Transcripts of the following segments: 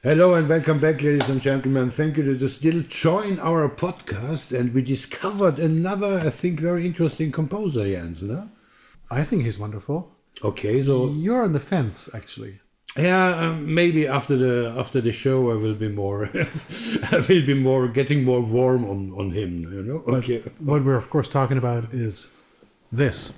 Hello and welcome back, ladies and gentlemen. Thank you to still join our podcast. And we discovered another, I think, very interesting composer, Jens, no? I think he's wonderful. Okay, so You're on the fence, actually. yeah, maybe after the show, I will be more, getting more warm on him. You know. Okay. But what we're of course talking about is this.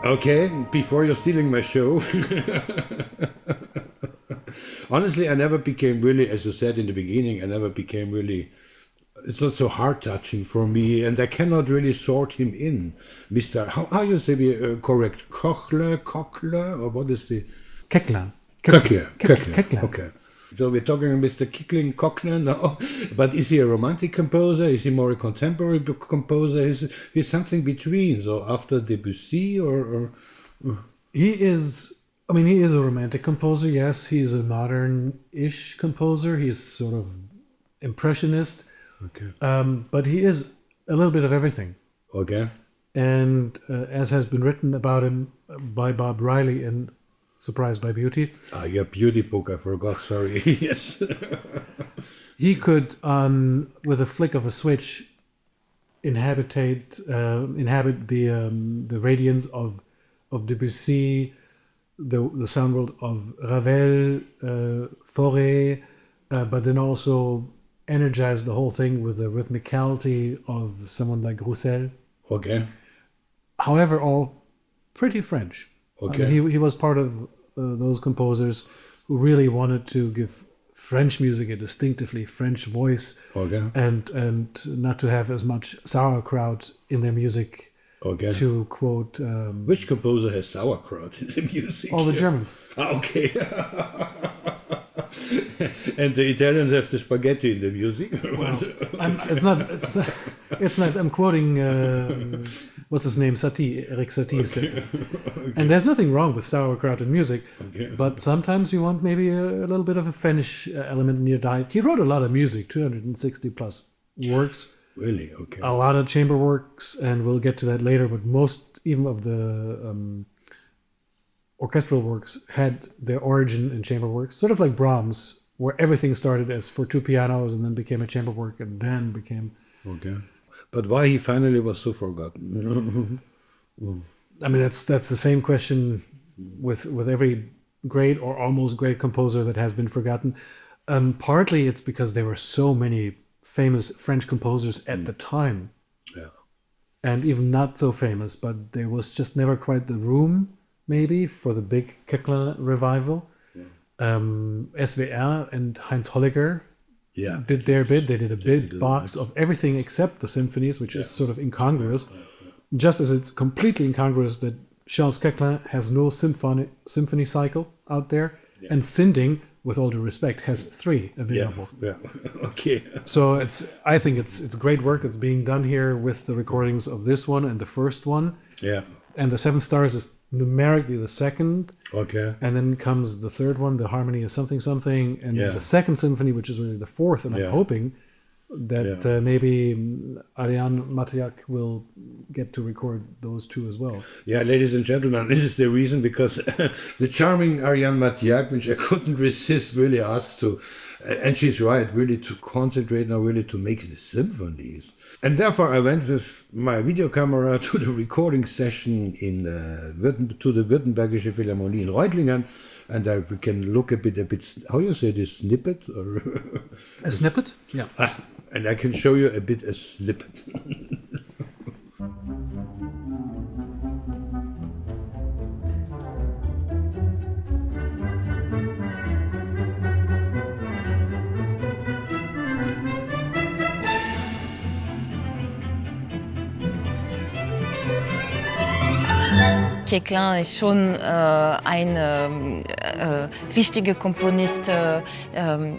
Okay, before you're stealing my show. Honestly, I never became really, as you said in the beginning, it's not so heart-touching for me, and I cannot really sort him in. Mr. How you say correct? Koechlin, or what is the... Koechlin. Koechlin. Okay. So we're talking Mr. Koechlin now, but is he a romantic composer? Is he more a contemporary composer? He's something between. So after Debussy or... He is a romantic composer, yes. He is a modern-ish composer. He is sort of impressionist. Okay. But he is a little bit of everything. Okay. And as has been written about him by Bob Riley in Surprised by Beauty. Your beauty book, I forgot, sorry. Yes. He could, with a flick of a switch, inhabit the radiance of Debussy, the sound world of Ravel, Fauré, but then also energize the whole thing with the rhythmicality of someone like Roussel. Okay. However, all pretty French. Okay. I mean, he was part of those composers who really wanted to give French music a distinctively French voice, okay, and not to have as much sauerkraut in their music. Okay. To quote, which composer has sauerkraut in the music? All the Germans. Okay. And the Italians have the spaghetti in the music. Well, it's not. I'm quoting what's his name, Satie, Eric Satie said. Okay. And there's nothing wrong with sauerkraut in music, okay, but sometimes you want maybe a little bit of a Finnish element in your diet. He wrote a lot of music, 260 plus works. Really? Okay. A lot of chamber works, and we'll get to that later. But most even of the orchestral works had their origin in chamber works, sort of like Brahms, where everything started as for two pianos and then became a chamber work and then became... Okay. But why he finally was so forgotten? I mean, that's the same question with every great or almost great composer that has been forgotten. Partly it's because there were so many famous French composers at the time. Yeah. And even not so famous, but there was just never quite the room, maybe, for the big Koechlin revival. Yeah. SWR and Heinz Holliger did their bit. They did a big box of everything except the symphonies, which is sort of incongruous. Just as it's completely incongruous that Charles Koechlin has no symphony cycle out there, and Sinding, with all due respect, has 3 available. Yeah. Okay. So I think it's great work that's being done here with the recordings of this one and the first one. Yeah. And the 7 Stars is numerically the second. Okay. And then comes the third one, the Harmony is something, and then the second symphony, which is really the fourth. And I'm hoping that maybe Ariane Matiak will get to record those 2 as well. Yeah, ladies and gentlemen, this is the reason, because the charming Ariane Matiak, which I couldn't resist, really asked to, and she's right, really to concentrate now, really to make the symphonies. And therefore I went with my video camera to the recording session to the Württembergische Philharmonie in Reutlingen, and we can look a bit, how you say this, snippet? Or a snippet? Yeah. And I can show you a snippet. Koechlin ist schon ein wichtiger Komponist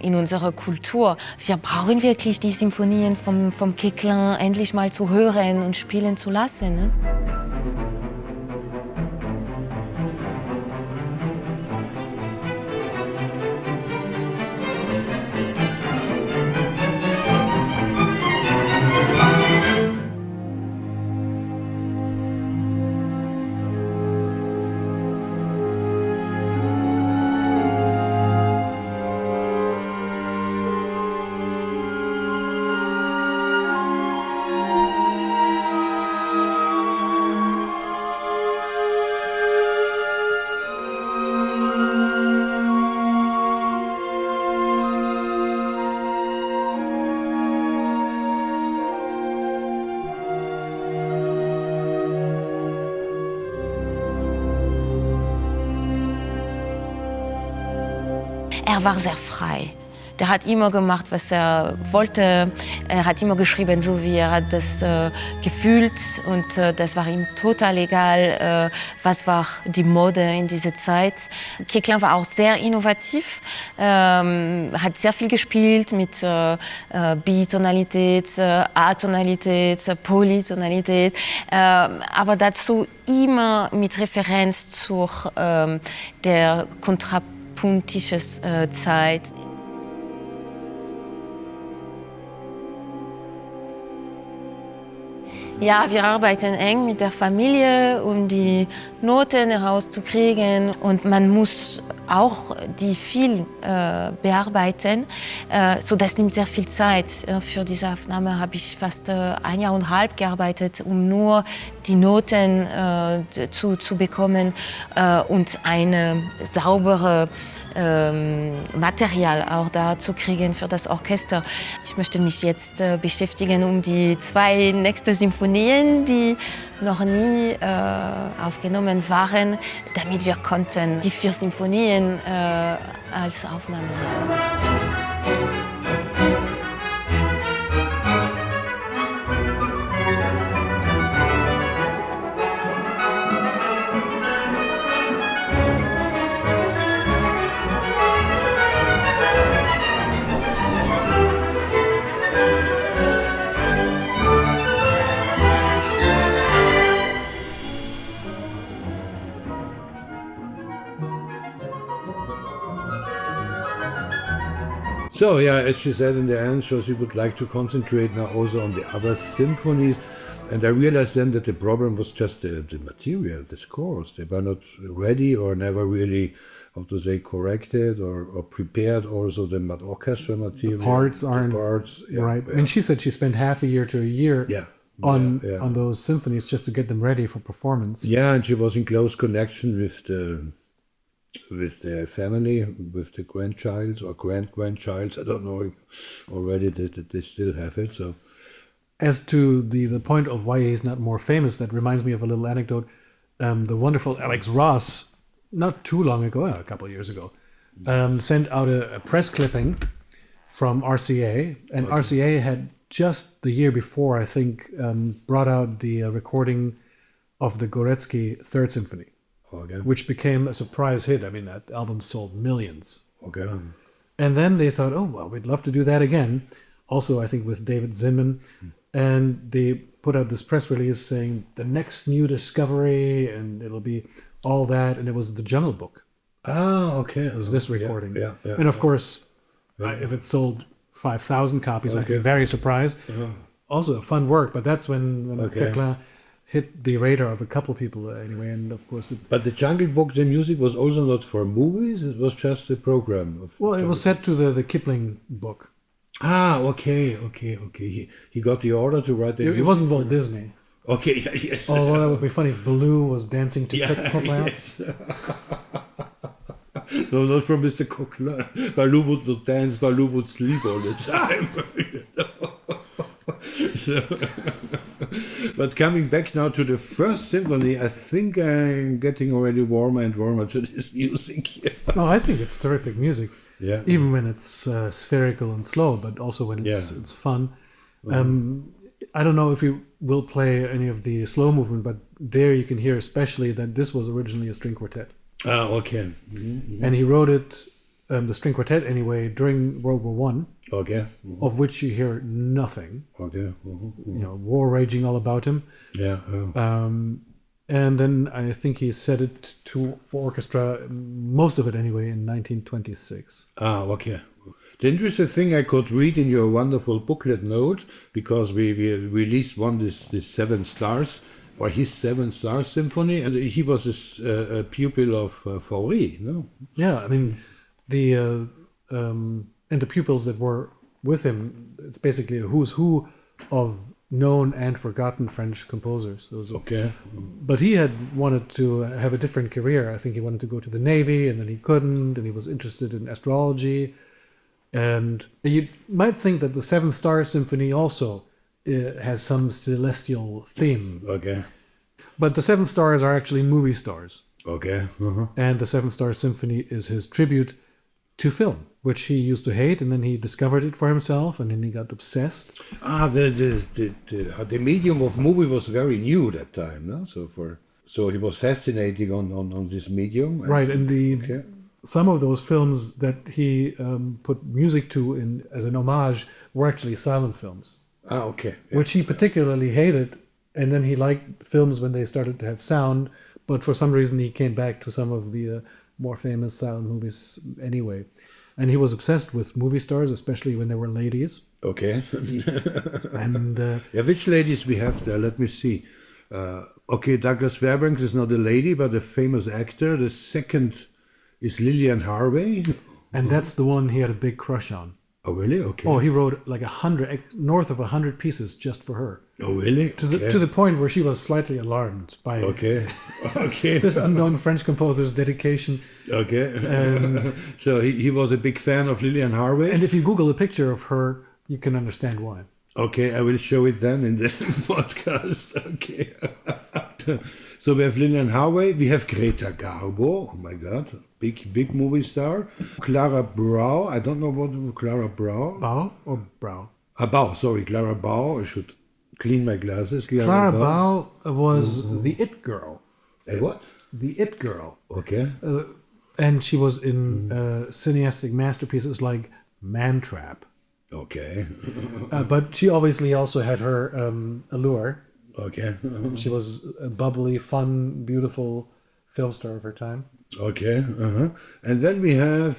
in unserer Kultur. Wir brauchen wirklich die Symphonien vom Koechlin endlich mal zu hören und spielen zu lassen. Ne? Er war sehr frei. Der hat immer gemacht, was er wollte. Er hat immer geschrieben, so wie er hat das gefühlt. Und das war ihm total egal, was war die Mode in dieser Zeit. Koechlin war auch sehr innovativ, hat sehr viel gespielt mit Bitonalität, Atonalität, Polytonalität, aber dazu immer mit Referenz zur der kontrapuntischen Zeit. Ja, wir arbeiten eng mit der Familie, um die Noten herauszukriegen. Und man muss auch die viel bearbeiten. So, das nimmt sehr viel Zeit. Für diese Aufnahme habe ich fast 1,5 Jahre gearbeitet, um nur die Noten zu bekommen und eine saubere Material auch da zu kriegen für das Orchester. Ich möchte mich jetzt beschäftigen um die 2 nächsten Symphonien, die noch nie aufgenommen waren, damit wir konnten die 4 Symphonien als Aufnahmen haben. So, yeah, as she said in the end, so she would like to concentrate now also on the other symphonies. And I realized then that the problem was just the material, the scores. They were not ready or never really, how to say, corrected or prepared also the orchestra material. The parts aren't yeah, right. Yeah. I mean, she said she spent half a year to a year on those symphonies just to get them ready for performance. Yeah, and she was in close connection with the family, with the grandchilds or grandchilds. I don't know already that they still have it. So, as to the point of why he's not more famous, that reminds me of a little anecdote. The wonderful Alex Ross, not too long ago, a couple of years ago, sent out a press clipping from RCA, and RCA had just the year before, I think, brought out the recording of the Gorecki Third Symphony. Okay. Which became a surprise hit. I mean, that album sold millions. Okay. And then they thought, oh, well, we'd love to do that again. Also, I think with David Zinman. And they put out this press release saying the next new discovery, and it'll be all that. And it was the Jungle Book. Ah, okay. It was this recording. Yeah. And of course, if it sold 5,000 copies, I'd be very surprised. Also, a fun work, but that's when Koechlin hit the radar of a couple people anyway, and of course But the Jungle Book, the music was also not for movies, it was just a program of... Well, it was set to the Kipling book. Ah, okay. He got the order to write the It wasn't Walt Disney. Okay, yes. Although that would be funny if Baloo was dancing to Koechlin. Yes. No, not from Mr. Koechlin. Baloo would not dance, Baloo would sleep all the time. So, but coming back now to the first symphony, I think I'm getting already warmer and warmer to this music here. No, I think it's terrific music. Yeah. Even when it's spherical and slow, but also when it's fun. I don't know if you will play any of the slow movement, but there you can hear especially that this was originally a string quartet. Ah, okay. Mm-hmm. And he wrote it, the string quartet anyway, during World War One, Okay. of which you hear nothing. Okay. You know, war raging all about him. Yeah. And then I think he set it for orchestra, most of it anyway, in 1926. Ah, okay. The interesting thing I could read in your wonderful booklet note, because we released this 7 stars, or his 7 stars symphony, and he was a pupil of Fauré, no? Yeah, I mean, and the pupils that were with him, it's basically a who's who of known and forgotten French composers. Okay. But he had wanted to have a different career. I think he wanted to go to the Navy, and then he couldn't, and he was interested in astrology. And you might think that the 7 Star Symphony also has some celestial theme. Okay. But the 7 stars are actually movie stars. Okay. And the 7 Star Symphony is his tribute to film, which he used to hate, and then he discovered it for himself, and then he got obsessed. Ah, the medium of movie was very new that time, no? So he was fascinating on this medium. Right, and some of those films that he put music to as an homage were actually silent films. Ah, okay. Yeah. Which he particularly hated, and then he liked films when they started to have sound, but for some reason he came back to some of the more famous silent movies anyway. And he was obsessed with movie stars, especially when they were ladies. Okay. And yeah, which ladies we have there? Let me see. Okay, Douglas Fairbanks is not a lady, but a famous actor. The second is Lillian Harvey. And that's the one he had a big crush on. Oh, really? Okay. Oh, he wrote like north of 100 pieces just for her. Oh, really? To the point where she was slightly alarmed by okay. this unknown French composer's dedication. Okay. So he was a big fan of Lillian Harvey. And if you Google a picture of her, you can understand why. Okay, I will show it then in the podcast. Okay. So we have Lillian Harvey, we have Greta Garbo, oh my God, big movie star. Clara Brau, I don't know what Clara Brau. Bau or Brau? Bau, sorry, Clara Bau. I should clean my glasses. Clara Bau was the It Girl. What? The It Girl. Okay. And she was in cineastic masterpieces like Man Trap. Okay. But she obviously also had her allure. Okay. She was a bubbly, fun, beautiful film star of her time. Okay. And then we have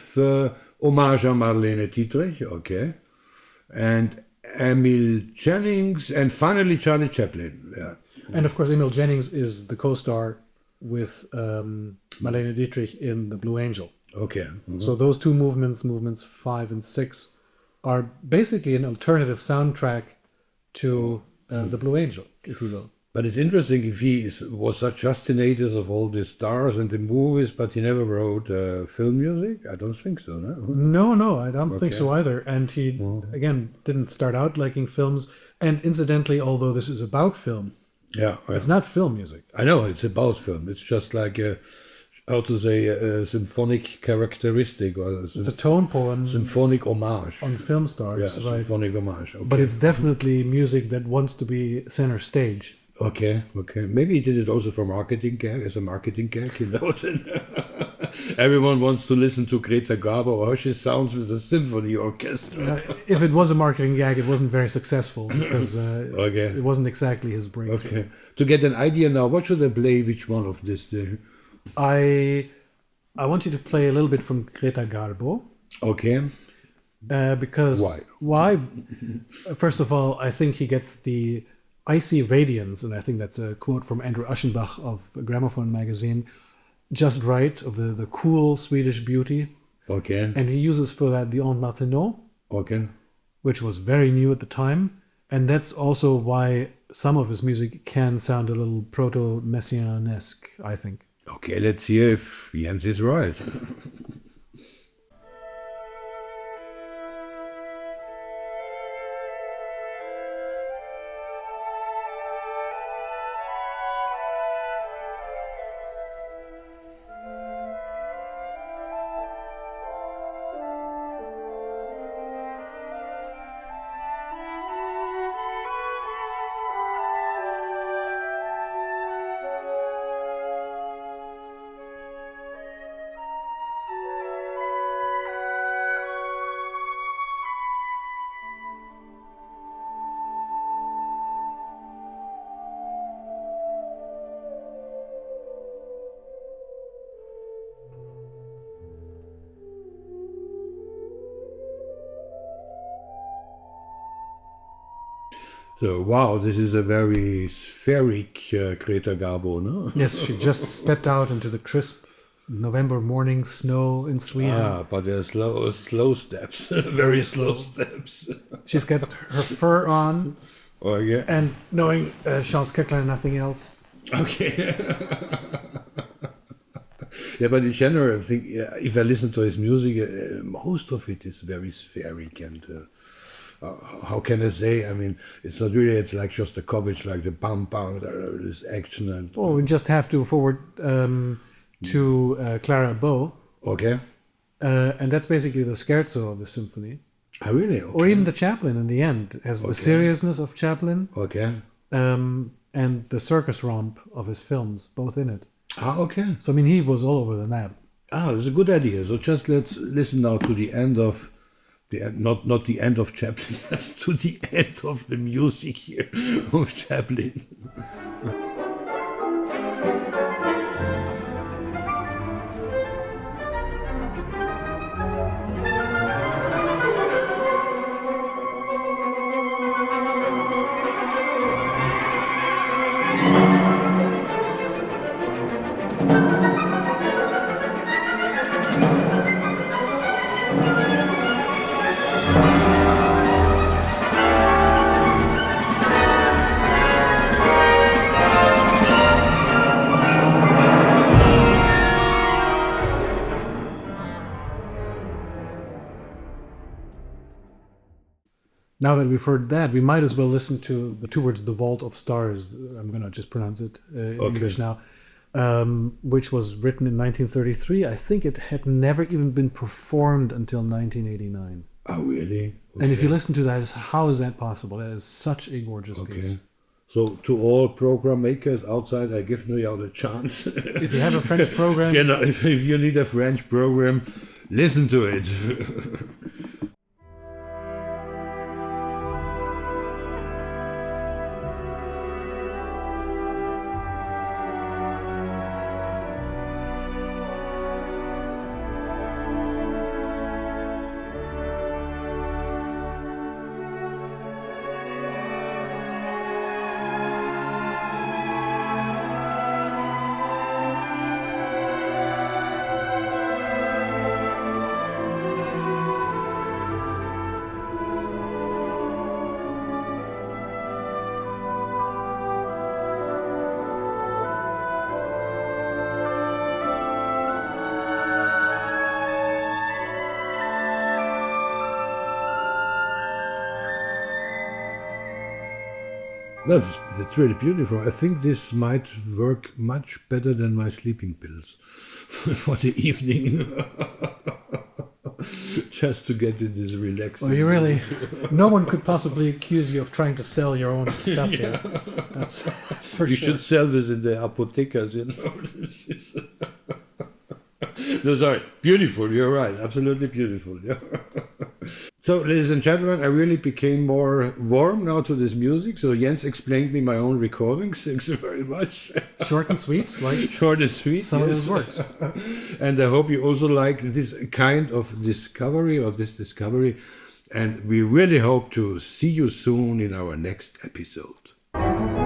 Hommage à Marlene Dietrich. Okay. And Emil Jennings, and finally Charlie Chaplin. Yeah. And of course, Emil Jennings is the co-star with Marlene Dietrich in The Blue Angel. Okay. So those two movements 5 and 6, are basically an alternative soundtrack to The Blue Angel, if you will. But it's interesting if he was such fascinated of all the stars and the movies, but he never wrote film music. I don't think so. No, I don't think so either. And he again didn't start out liking films. And incidentally, although this is about film, it's not film music. I know it's about film. It's just like a symphonic characteristic, or it's a tone poem, symphonic homage on film stars, right? Symphonic homage. Okay. But it's definitely music that wants to be center stage. Okay. Maybe he did it also for marketing gag, as a marketing gag, you know. Everyone wants to listen to Greta Garbo, how she sounds with a symphony orchestra. If it was a marketing gag, it wasn't very successful because it wasn't exactly his breakthrough. Okay. To get an idea now, what should I play? Which one of this? I want you to play a little bit from Greta Garbo. Okay. Because why? First of all, I think he gets the icy radiance, and I think that's a quote from Andrew Aschenbach of Gramophone magazine, just right, of the cool Swedish beauty. Okay. And he uses for that the En Martenot, which was very new at the time. And that's also why some of his music can sound a little proto-Messiaen-esque, I think. Okay, let's hear if Jens is right. So, wow, this is a very spheric Greta Garbo, no? Yes, she just stepped out into the crisp November morning snow in Sweden. Ah, but they're slow steps, very slow steps. She's got her fur on, Oh, yeah. and knowing Charles Koechlin and nothing else. Okay. Yeah, but in general, I think if I listen to his music, most of it is very spheric and how can I say? I mean, it's not really. It's like just a coverage, like the bam bam, this action and. Oh, we just have to forward to Clara Bow, Okay. and that's basically the scherzo of the symphony, Ah, really? Okay. or even the Chaplin in the end. It has the seriousness of Chaplin Okay. and the circus romp of his films, both in it. Ah, okay. So I mean, he was all over the map. Ah, that's a good idea. So just let's listen now to the end of not the end of Chaplin, but to the end of the music here of Chaplin. Now that we've heard that, we might as well listen to the two words, "The Vault of Stars." I'm going to just pronounce it in English now, which was written in 1933. I think it had never even been performed until 1989. Oh, really? Okay. And if you listen to that, how is that possible? That is such a gorgeous piece. So to all program makers outside, I give you a chance. If you have a French program, You know, if you need a French program, listen to it. No, that's really beautiful. I think this might work much better than my sleeping pills for the evening. Just to get in this relaxing. well, you really, no one could possibly accuse you of trying to sell your own stuff here. That's for You sure. should sell this in the apothecas, you know. This is no, sorry. Beautiful, you're right. Absolutely beautiful. Yeah. So, ladies and gentlemen, I really became more warm now to this music. So Jens explained me my own recordings. Thanks very much. Short and sweet, like Short and sweet. some of yes. his works. And I hope you also like this kind of discovery or this discovery. And we really hope to see you soon in our next episode.